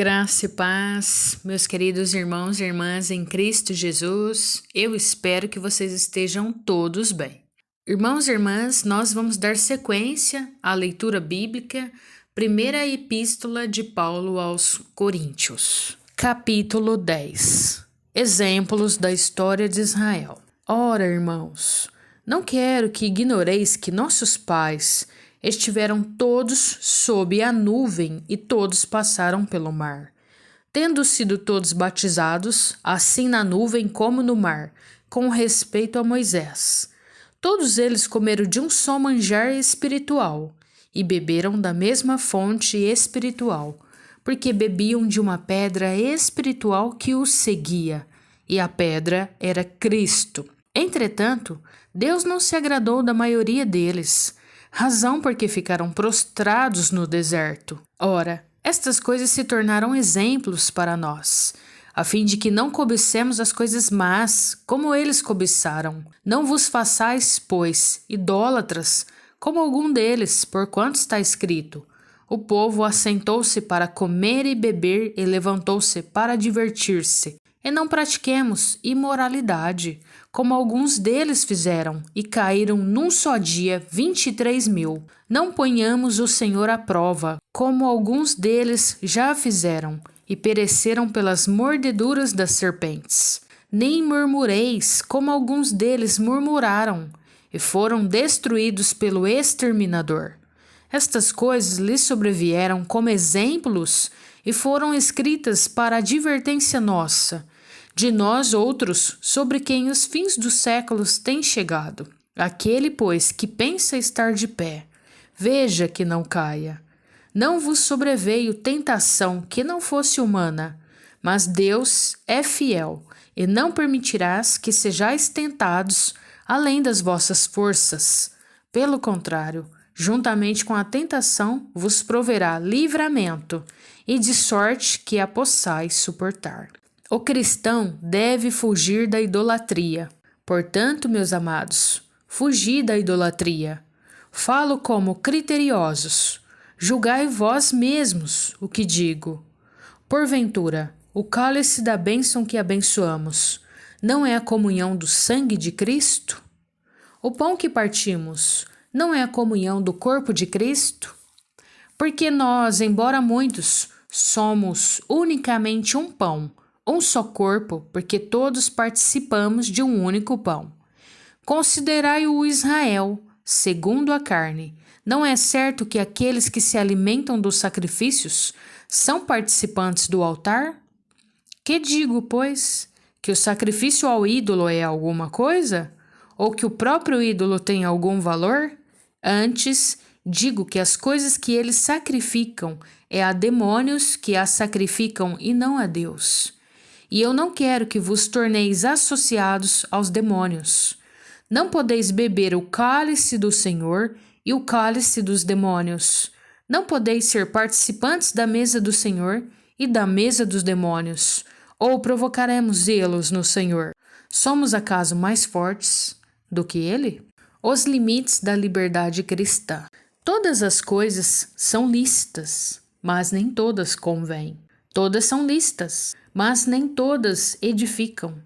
Graça e paz, meus queridos irmãos e irmãs em Cristo Jesus, eu espero que vocês estejam todos bem. Irmãos e irmãs, nós vamos dar sequência à leitura bíblica, primeira epístola de Paulo aos Coríntios, capítulo 10. Exemplos da história de Israel. Ora, irmãos, não quero que ignoreis que nossos pais estiveram todos sob a nuvem e todos passaram pelo mar. Tendo sido todos batizados, assim na nuvem como no mar, com respeito a Moisés. Todos eles comeram de um só manjar espiritual e beberam da mesma fonte espiritual, porque bebiam de uma pedra espiritual que os seguia, e a pedra era Cristo. Entretanto, Deus não se agradou da maioria deles, razão porque ficaram prostrados no deserto. Ora, estas coisas se tornaram exemplos para nós, a fim de que não cobicemos as coisas más, como eles cobiçaram. Não vos façais, pois, idólatras, como algum deles, porquanto está escrito: o povo assentou-se para comer e beber e levantou-se para divertir-se. E não pratiquemos imoralidade, como alguns deles fizeram, e caíram num só dia 23.000. Não ponhamos o Senhor à prova, como alguns deles já fizeram, e pereceram pelas mordeduras das serpentes. Nem murmureis, como alguns deles murmuraram, e foram destruídos pelo exterminador. Estas coisas lhes sobrevieram como exemplos e foram escritas para advertência nossa, de nós outros, sobre quem os fins dos séculos têm chegado. Aquele, pois, que pensa estar de pé, veja que não caia. Não vos sobreveio tentação que não fosse humana, mas Deus é fiel, e não permitirás que sejais tentados além das vossas forças. Pelo contrário, juntamente com a tentação vos proverá livramento, e de sorte que a possais suportar. O cristão deve fugir da idolatria. Portanto, meus amados, fugi da idolatria. Falo como criteriosos. Julgai vós mesmos o que digo. Porventura, o cálice da bênção que abençoamos não é a comunhão do sangue de Cristo? O pão que partimos não é a comunhão do corpo de Cristo? Porque nós, embora muitos, somos unicamente um pão, um só corpo, porque todos participamos de um único pão. Considerai-o Israel, segundo a carne. Não é certo que aqueles que se alimentam dos sacrifícios são participantes do altar? Que digo, pois? Que o sacrifício ao ídolo é alguma coisa? Ou que o próprio ídolo tem algum valor? Antes, digo que as coisas que eles sacrificam é a demônios que as sacrificam e não a Deus. E eu não quero que vos torneis associados aos demônios. Não podeis beber o cálice do Senhor e o cálice dos demônios. Não podeis ser participantes da mesa do Senhor e da mesa dos demônios. Ou provocaremos zelos no Senhor. Somos acaso mais fortes do que Ele? Os limites da liberdade cristã. Todas as coisas são lícitas, mas nem todas convêm. Todas são lícitas, mas nem todas edificam.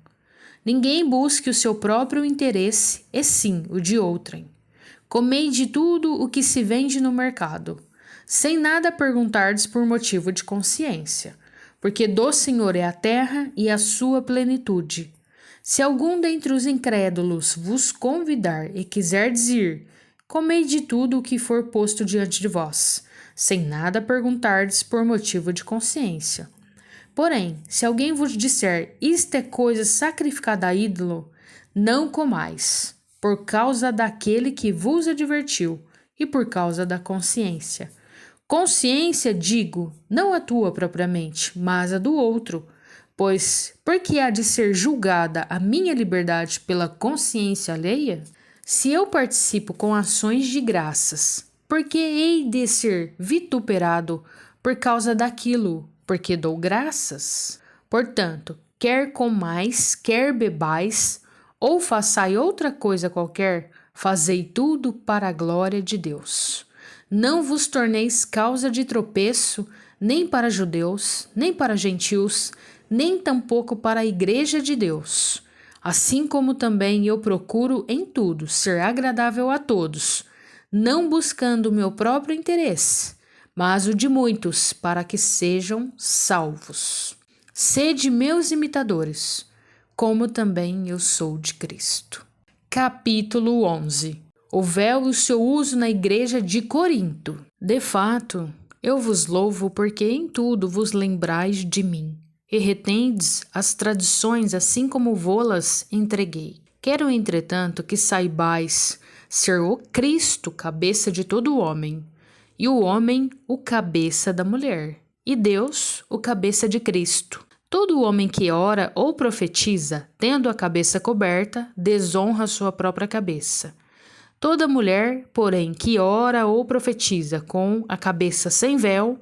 Ninguém busque o seu próprio interesse, e sim o de outrem. Comei de tudo o que se vende no mercado, sem nada perguntardes por motivo de consciência, porque do Senhor é a terra e a sua plenitude. Se algum dentre os incrédulos vos convidar e quiserdes ir, comei de tudo o que for posto diante de vós, sem nada perguntardes por motivo de consciência. Porém, se alguém vos disser, isto é coisa sacrificada a ídolo, não comais, por causa daquele que vos advertiu e por causa da consciência. Consciência, digo, não a tua propriamente, mas a do outro, pois por que há de ser julgada a minha liberdade pela consciência alheia? Se eu participo com ações de graças, por que hei de ser vituperado por causa daquilo, porque dou graças? Portanto, quer comais, quer bebais, ou façai outra coisa qualquer, fazei tudo para a glória de Deus. Não vos torneis causa de tropeço, nem para judeus, nem para gentios, nem tampouco para a igreja de Deus. Assim como também eu procuro em tudo ser agradável a todos, não buscando o meu próprio interesse, mas o de muitos, para que sejam salvos. Sede meus imitadores, como também eu sou de Cristo. Capítulo 11. O véu e o seu uso na igreja de Corinto. De fato, eu vos louvo porque em tudo vos lembrais de mim, e retendes as tradições assim como vô-las entreguei. Quero, entretanto, que saibais ser o Cristo cabeça de todo homem, e o homem o cabeça da mulher, e Deus o cabeça de Cristo. Todo homem que ora ou profetiza, tendo a cabeça coberta, desonra sua própria cabeça. Toda mulher, porém, que ora ou profetiza com a cabeça sem véu,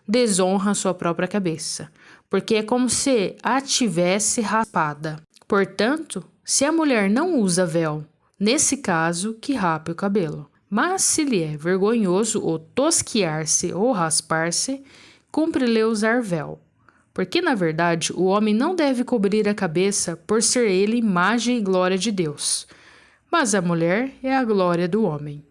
desonra sua própria cabeça, porque é como se a tivesse rapada. Portanto, se a mulher não usa véu, nesse caso, que rape o cabelo. Mas se lhe é vergonhoso ou tosquiar-se ou raspar-se, cumpre-lhe usar véu. Porque, na verdade, o homem não deve cobrir a cabeça por ser ele imagem e glória de Deus. Mas a mulher é a glória do homem.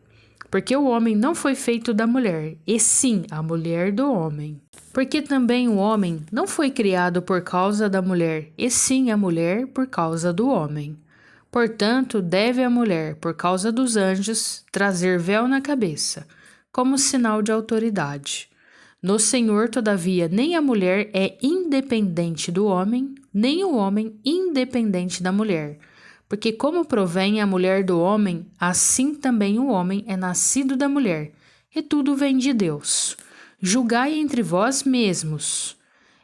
Porque o homem não foi feito da mulher, e sim a mulher do homem. Porque também o homem não foi criado por causa da mulher, e sim a mulher por causa do homem. Portanto, deve a mulher, por causa dos anjos, trazer véu na cabeça, como sinal de autoridade. No Senhor, todavia, nem a mulher é independente do homem, nem o homem independente da mulher. Porque como provém a mulher do homem, assim também o homem é nascido da mulher, e tudo vem de Deus. Julgai entre vós mesmos.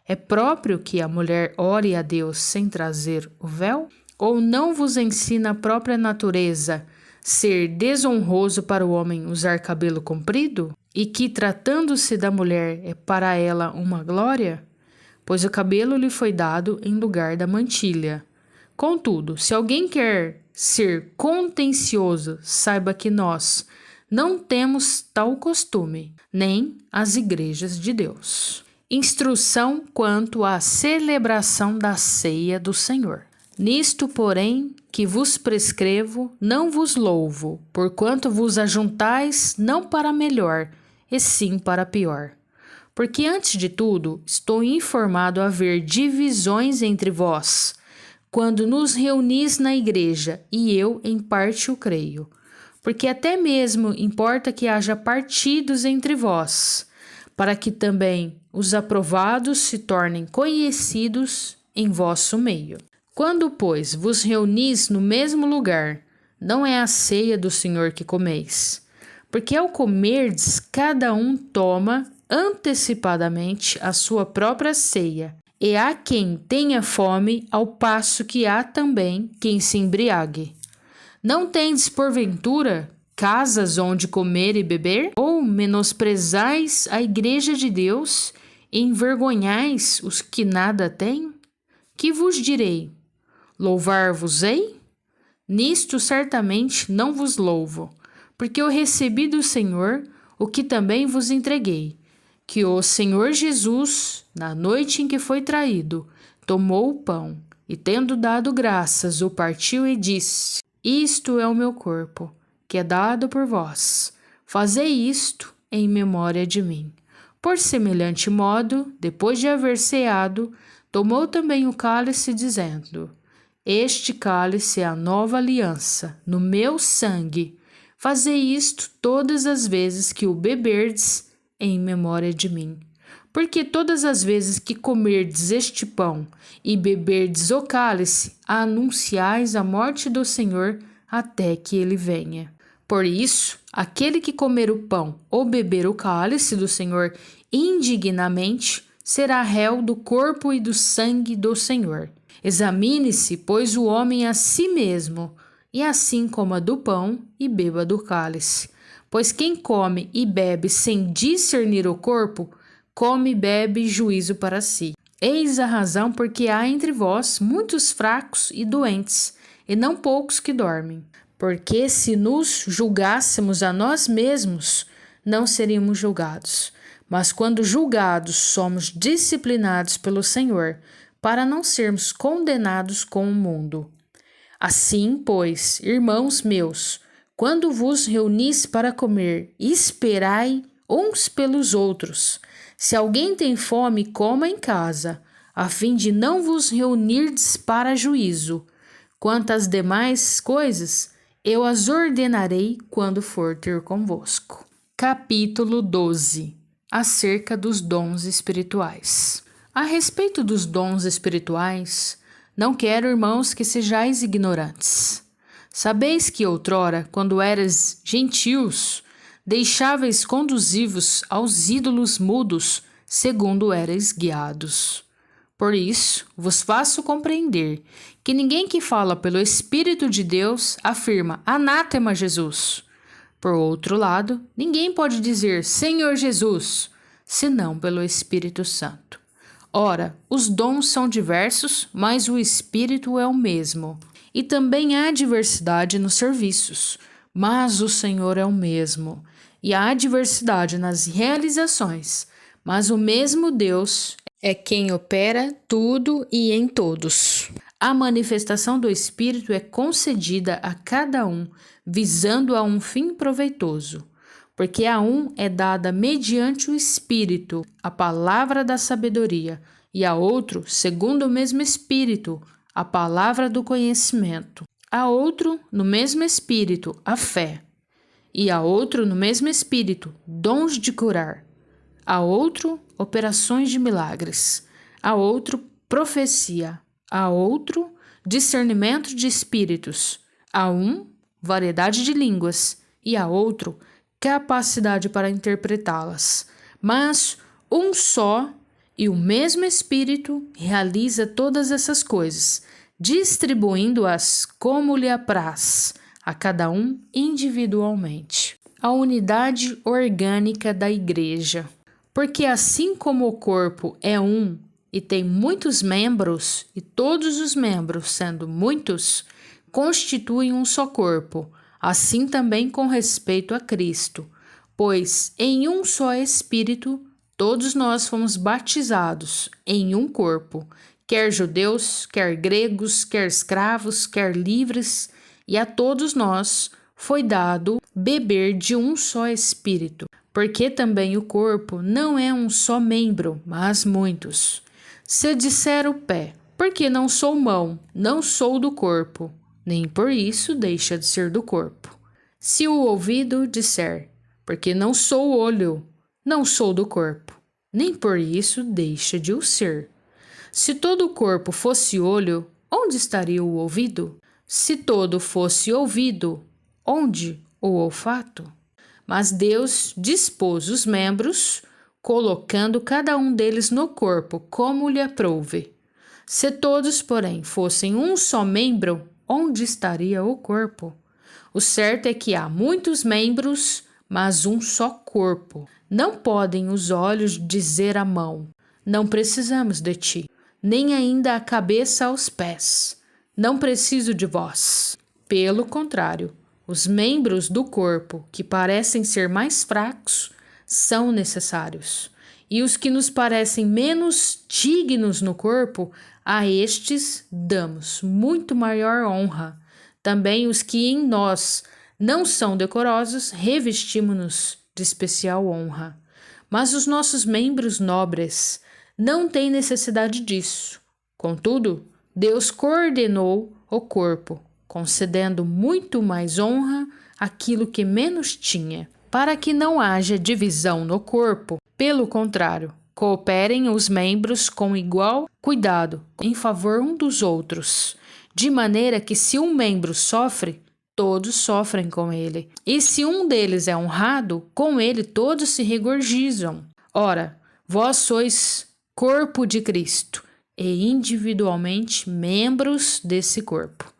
É próprio que a mulher ore a Deus sem trazer o véu? Ou não vos ensina a própria natureza ser desonroso para o homem usar cabelo comprido? E que, tratando-se da mulher, é para ela uma glória? Pois o cabelo lhe foi dado em lugar da mantilha. Contudo, se alguém quer ser contencioso, saiba que nós não temos tal costume, nem as igrejas de Deus. Instrução quanto à celebração da ceia do Senhor. Nisto, porém, que vos prescrevo, não vos louvo, porquanto vos ajuntais não para melhor, e sim para pior. Porque antes de tudo, estou informado haver divisões entre vós, quando nos reunis na igreja, e eu em parte o creio. Porque até mesmo importa que haja partidos entre vós, para que também os aprovados se tornem conhecidos em vosso meio. Quando, pois, vos reunis no mesmo lugar, não é a ceia do Senhor que comeis, porque ao comerdes, cada um toma antecipadamente a sua própria ceia, e há quem tenha fome, ao passo que há também quem se embriague. Não tendes, porventura, casas onde comer e beber? Ou menosprezais a igreja de Deus e envergonhais os que nada têm? Que vos direi? Louvar-vos-ei? Nisto certamente não vos louvo, porque eu recebi do Senhor o que também vos entreguei, que o Senhor Jesus, na noite em que foi traído, tomou o pão e, tendo dado graças, o partiu e disse: Isto é o meu corpo, que é dado por vós. Fazei isto em memória de mim. Por semelhante modo, depois de haver ceado, tomou também o cálice, dizendo: Este cálice é a nova aliança, no meu sangue. Fazei isto todas as vezes que o beberdes, em memória de mim. Porque todas as vezes que comerdes este pão e beberdes o cálice, anunciais a morte do Senhor até que ele venha. Por isso, aquele que comer o pão ou beber o cálice do Senhor indignamente será réu do corpo e do sangue do Senhor. Examine-se, pois, o homem a si mesmo, e assim coma do pão e beba do cálice. Pois quem come e bebe sem discernir o corpo, come e bebe juízo para si. Eis a razão porque há entre vós muitos fracos e doentes, e não poucos que dormem. Porque se nos julgássemos a nós mesmos, não seríamos julgados. Mas quando julgados, somos disciplinados pelo Senhor, para não sermos condenados com o mundo. Assim, pois, irmãos meus, quando vos reunis para comer, esperai uns pelos outros. Se alguém tem fome, coma em casa, a fim de não vos reunirdes para juízo. Quanto às demais coisas, eu as ordenarei quando for ter convosco. Capítulo 12. Acerca dos dons espirituais. A respeito dos dons espirituais, não quero, irmãos, que sejais ignorantes. Sabeis que outrora, quando eras gentios, deixáveis conduzir-vos aos ídolos mudos, segundo erais guiados. Por isso, vos faço compreender que ninguém que fala pelo Espírito de Deus afirma anátema Jesus. Por outro lado, ninguém pode dizer Senhor Jesus, senão pelo Espírito Santo. Ora, os dons são diversos, mas o Espírito é o mesmo. E também há diversidade nos serviços, mas o Senhor é o mesmo. E há diversidade nas realizações, mas o mesmo Deus é quem opera tudo e em todos. A manifestação do Espírito é concedida a cada um, visando a um fim proveitoso, porque a um é dada mediante o Espírito a palavra da sabedoria, e a outro, segundo o mesmo Espírito, a palavra do conhecimento. A outro, no mesmo Espírito, a fé, e a outro, no mesmo Espírito, dons de curar. A outro, operações de milagres. A outro, profecia. A outro, discernimento de espíritos. A um, variedade de línguas. E a outro, capacidade para interpretá-las. Mas um só e o mesmo Espírito realiza todas essas coisas, distribuindo-as como lhe apraz, a cada um individualmente. A unidade orgânica da Igreja. Porque assim como o corpo é um e tem muitos membros, e todos os membros, sendo muitos, constituem um só corpo, assim também com respeito a Cristo. Pois em um só Espírito todos nós fomos batizados em um corpo, quer judeus, quer gregos, quer escravos, quer livres, e a todos nós foi dado beber de um só Espírito. Porque também o corpo não é um só membro, mas muitos. Se eu disser o pé, porque não sou mão, não sou do corpo, nem por isso deixa de ser do corpo. Se o ouvido disser, porque não sou olho, não sou do corpo, nem por isso deixa de o ser. Se todo o corpo fosse olho, onde estaria o ouvido? Se todo fosse ouvido, onde o olfato? Mas Deus dispôs os membros, colocando cada um deles no corpo, como lhe aprouve. Se todos, porém, fossem um só membro, onde estaria o corpo? O certo é que há muitos membros, mas um só corpo. Não podem os olhos dizer à mão, não precisamos de ti, nem ainda a cabeça aos pés, não preciso de vós. Pelo contrário, os membros do corpo, que parecem ser mais fracos, são necessários. E os que nos parecem menos dignos no corpo, a estes damos muito maior honra. Também os que em nós não são decorosos, revestimos-nos de especial honra. Mas os nossos membros nobres não têm necessidade disso. Contudo, Deus coordenou o corpo, concedendo muito mais honra àquilo que menos tinha, para que não haja divisão no corpo. Pelo contrário, cooperem os membros com igual cuidado em favor um dos outros, de maneira que se um membro sofre, todos sofrem com ele. E se um deles é honrado, com ele todos se regozijam. Ora, vós sois corpo de Cristo e individualmente membros desse corpo.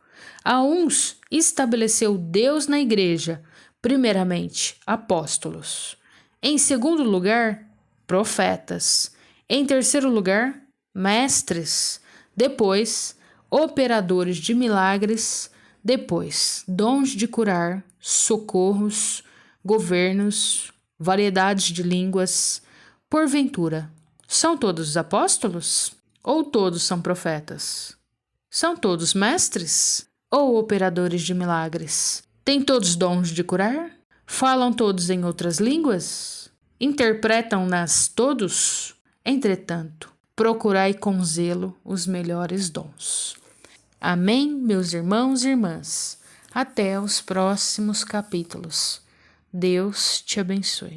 A uns estabeleceu Deus na igreja, primeiramente apóstolos. Em segundo lugar, profetas. Em terceiro lugar, mestres. Depois, operadores de milagres. Depois, dons de curar, socorros, governos, variedades de línguas. Porventura, são todos apóstolos? Ou todos são profetas? São todos mestres? Ou operadores de milagres? Têm todos dons de curar? Falam todos em outras línguas? Interpretam-nas todos? Entretanto, procurai com zelo os melhores dons. Amém, meus irmãos e irmãs. Até os próximos capítulos. Deus te abençoe.